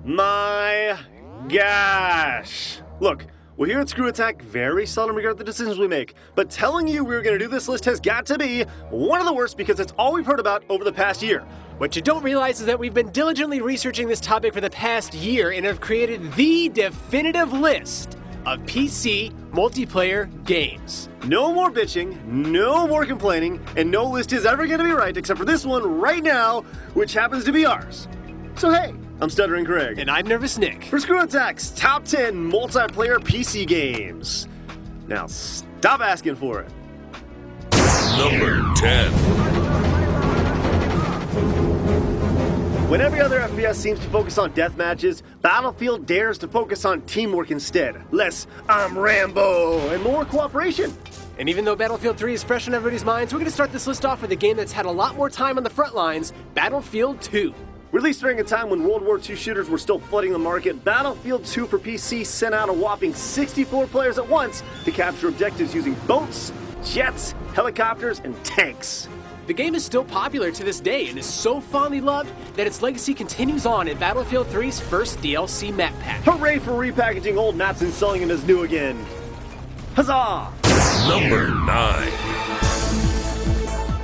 my gosh. Look, we here at ScrewAttack very seldom regret the decisions we make, but telling you we were going to do this list has got to be one of the worst because it's all we've heard about over the past year. What you don't realize is that we've been diligently researching this topic for the past year and have created the definitive list of PC multiplayer games. No more bitching, no more complaining, and no list is ever going to be right except for this one right now, which happens to be ours. So hey, I'm Stuttering Craig. And I'm Nervous Nick. For ScrewAttack's Top 10 Multiplayer PC Games. Now stop asking for it. Number 10. When every other FPS seems to focus on death matches, Battlefield dares to focus on teamwork instead. Less, I'm Rambo, and more cooperation. And even though Battlefield 3 is fresh on everybody's minds, we're going to start this list off with a game that's had a lot more time on the front lines, Battlefield 2. Released during a time when World War II shooters were still flooding the market, Battlefield 2 for PC sent out a whopping 64 players at once to capture objectives using boats, jets, helicopters, and tanks. The game is still popular to this day and is so fondly loved that its legacy continues on in Battlefield 3's first DLC map pack. Hooray for repackaging old maps and selling them as new again. Huzzah! Number 9.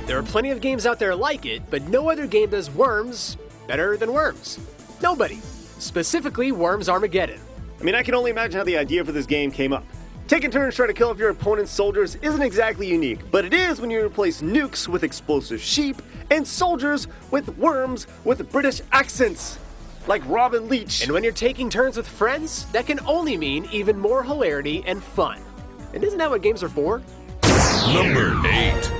There are plenty of games out there like it, but no other game does Worms better than Worms. Nobody. Specifically, Worms Armageddon. I mean, I can only imagine how the idea for this game came up. Taking turns trying to kill off your opponent's soldiers isn't exactly unique, but it is when you replace nukes with explosive sheep and soldiers with worms with British accents, like Robin Leach. And when you're taking turns with friends, that can only mean even more hilarity and fun. And isn't that what games are for? Number 8.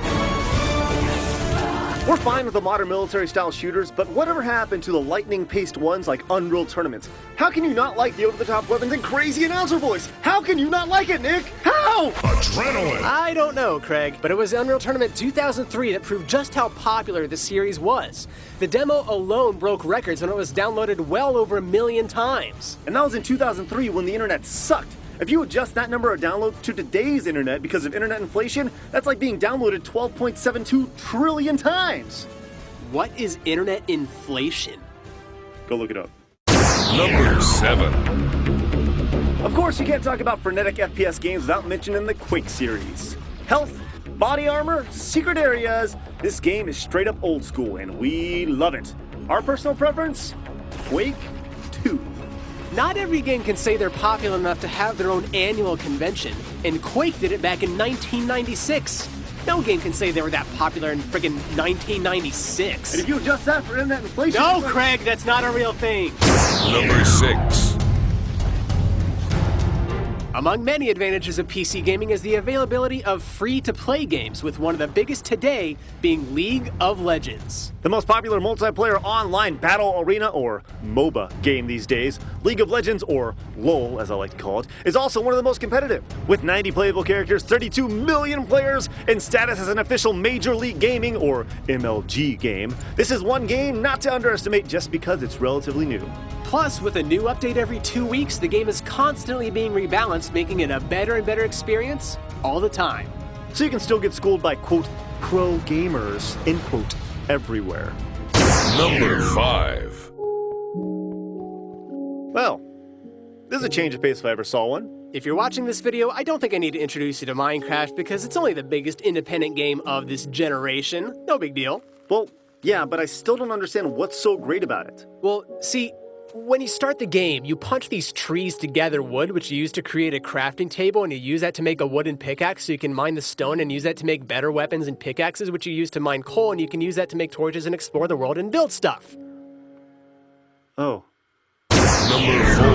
We're fine with the modern military-style shooters, but whatever happened to the lightning-paced ones like Unreal Tournaments? How can you not like the over-the-top weapons and crazy announcer voice? How can you not like it, Nick? How? Adrenaline. I don't know, Craig, but it was Unreal Tournament 2003 that proved just how popular the series was. The demo alone broke records when it was downloaded well over 1 million times. And that was in 2003 when the internet sucked. If you adjust that number of downloads to today's internet because of internet inflation, that's like being downloaded 12.72 trillion times. What is internet inflation? Go look it up. Number 7. Of course, you can't talk about frenetic FPS games without mentioning the Quake series. Health, body armor, secret areas. This game is straight up old school, and we love it. Our personal preference? Quake 2. Not every game can say they're popular enough to have their own annual convention, and Quake did it back in 1996. No game can say they were that popular in friggin' 1996. And if you adjust that for internet inflation... No, Craig, that's not a real thing. Number 6. Among many advantages of PC gaming is the availability of free-to-play games, with one of the biggest today being League of Legends. The most popular multiplayer online battle arena, or MOBA, game these days, League of Legends, or LOL as I like to call it, is also one of the most competitive. With 90 playable characters, 32 million players, and status as an official Major League Gaming, or MLG game, this is one game not to underestimate just because it's relatively new. Plus, with a new update every 2 weeks, the game is constantly being rebalanced, making it a better and better experience all the time. So you can still get schooled by, quote, pro gamers, end quote, everywhere. Number 5. Well, this is a change of pace if I ever saw one. If you're watching this video, I don't think I need to introduce you to Minecraft because it's only the biggest independent game of this generation. No big deal. Well, yeah, but I still don't understand what's so great about it. Well, see, when you start the game, you punch these trees together wood, which you use to create a crafting table, and you use that to make a wooden pickaxe so you can mine the stone and use that to make better weapons and pickaxes, which you use to mine coal, and you can use that to make torches and explore the world and build stuff. Oh. Number 4.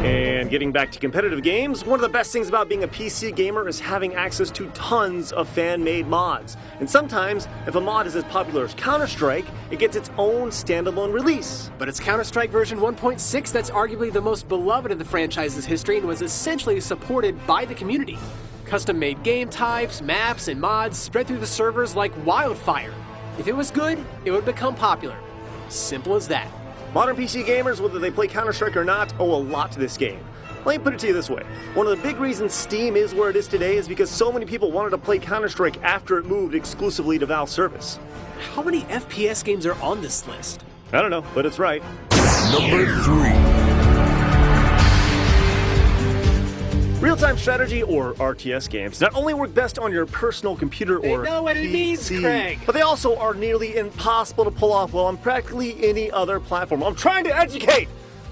And getting back to competitive games, one of the best things about being a PC gamer is having access to tons of fan-made mods. And sometimes, if a mod is as popular as Counter-Strike, it gets its own standalone release. But it's Counter-Strike version 1.6 that's arguably the most beloved of the franchise's history and was essentially supported by the community. Custom-made game types, maps, and mods spread through the servers like wildfire. If it was good, it would become popular. Simple as that. Modern PC gamers, whether they play Counter-Strike or not, owe a lot to this game. Let me put it to you this way. One of the big reasons Steam is where it is today is because so many people wanted to play Counter-Strike after it moved exclusively to Valve service. How many FPS games are on this list? I don't know, but it's right. Number 3. Real-time strategy, or RTS games, not only work best on your personal computer or know what it means, PC, Craig. but they also are nearly impossible to pull off well on practically any other platform. I'm trying to educate!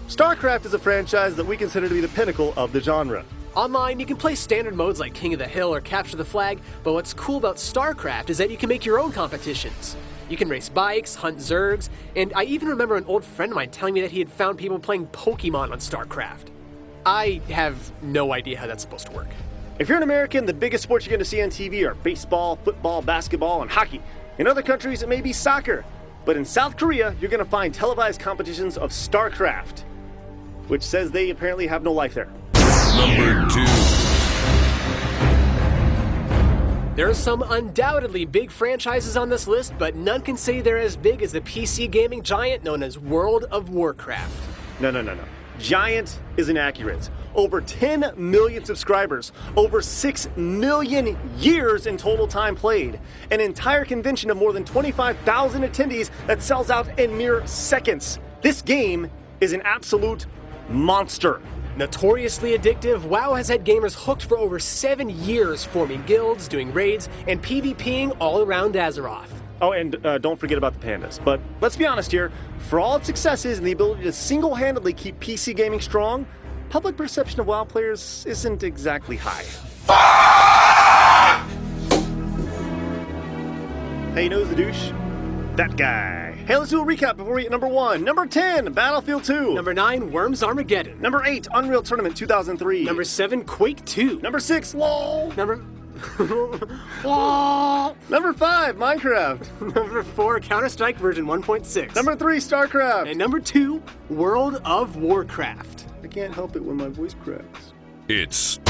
StarCraft is a franchise that we consider to be the pinnacle of the genre. Online, you can play standard modes like King of the Hill or Capture the Flag, but what's cool about StarCraft is that you can make your own competitions. You can race bikes, hunt zergs, and I even remember an old friend of mine telling me that he had found people playing Pokemon on StarCraft. I have no idea how that's supposed to work. If you're an American, the biggest sports you're going to see on TV are baseball, football, basketball, and hockey. In other countries, it may be soccer. But in South Korea, you're going to find televised competitions of StarCraft, which says they apparently have no life there. Number 2. There are some undoubtedly big franchises on this list, but none can say they're as big as the PC gaming giant known as World of Warcraft. No. Giant is inaccurate. Over 10 million subscribers, over 6 million years in total time played, an entire convention of more than 25,000 attendees that sells out in mere seconds. This game is an absolute monster. Notoriously addictive, WoW has had gamers hooked for over 7 years, forming guilds, doing raids, and PvPing all around Azeroth. Oh, and don't forget about the pandas. But let's be honest here, for all its successes and the ability to single-handedly keep PC gaming strong, public perception of WoW players isn't exactly high. Hey, you know who's the douche? That guy. Hey, let's do a recap before we get number 1. Number 10, Battlefield 2. Number 9, Worms Armageddon. Number 8, Unreal Tournament 2003. Number 7, Quake 2. Number 6, LOL. Number... Number 5, Minecraft. Number 4, Counter-Strike version 1.6. Number 3, StarCraft. And number 2, World of Warcraft. I can't help it when my voice cracks. It's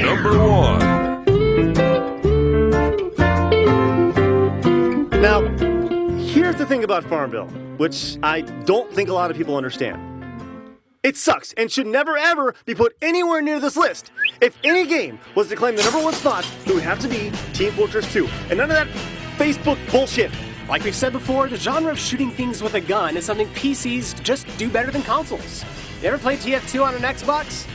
number 1. Now, here's the thing about Farmville, which I don't think a lot of people understand. It sucks and should never ever be put anywhere near this list. If any game was to claim the number 1 spot, it would have to be Team Fortress 2. And none of that Facebook bullshit. Like we've said before, the genre of shooting things with a gun is something PCs just do better than consoles. You ever played TF2 on an Xbox?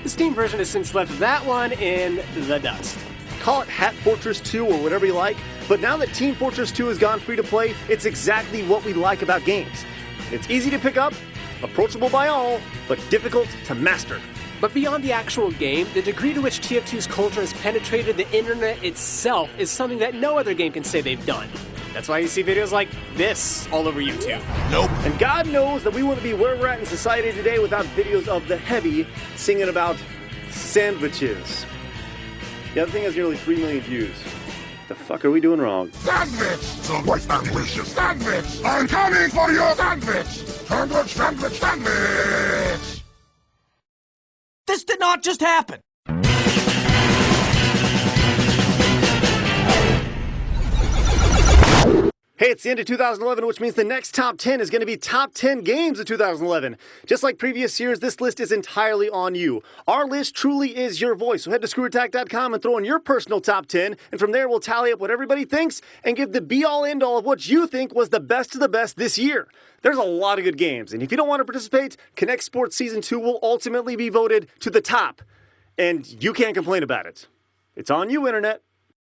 The Steam version has since left that one in the dust. Call it Hat Fortress 2 or whatever you like, but now that Team Fortress 2 has gone free to play, it's exactly what we like about games. It's easy to pick up, approachable by all, but difficult to master. But beyond the actual game, the degree to which TF2's culture has penetrated the internet itself is something that no other game can say they've done. That's why you see videos like this all over YouTube. Nope. And God knows that we wouldn't be where we're at in society today without videos of the heavy singing about sandwiches. The other thing has nearly 3 million views. What the fuck are we doing wrong? Sandwich! So what's that delicious sandwich? I'm coming for your sandwich! Sandwich, sandwich, sandwich! This did not just happen. Hey, it's the end of 2011, which means the next top 10 is going to be top 10 games of 2011. Just like previous years, this list is entirely on you. Our list truly is your voice, so head to ScrewAttack.com and throw in your personal top 10, and from there we'll tally up what everybody thinks and give the be-all, end-all of what you think was the best of the best this year. There's a lot of good games, and if you don't want to participate, Connect Sports Season 2 will ultimately be voted to the top, and you can't complain about it. It's on you, Internet.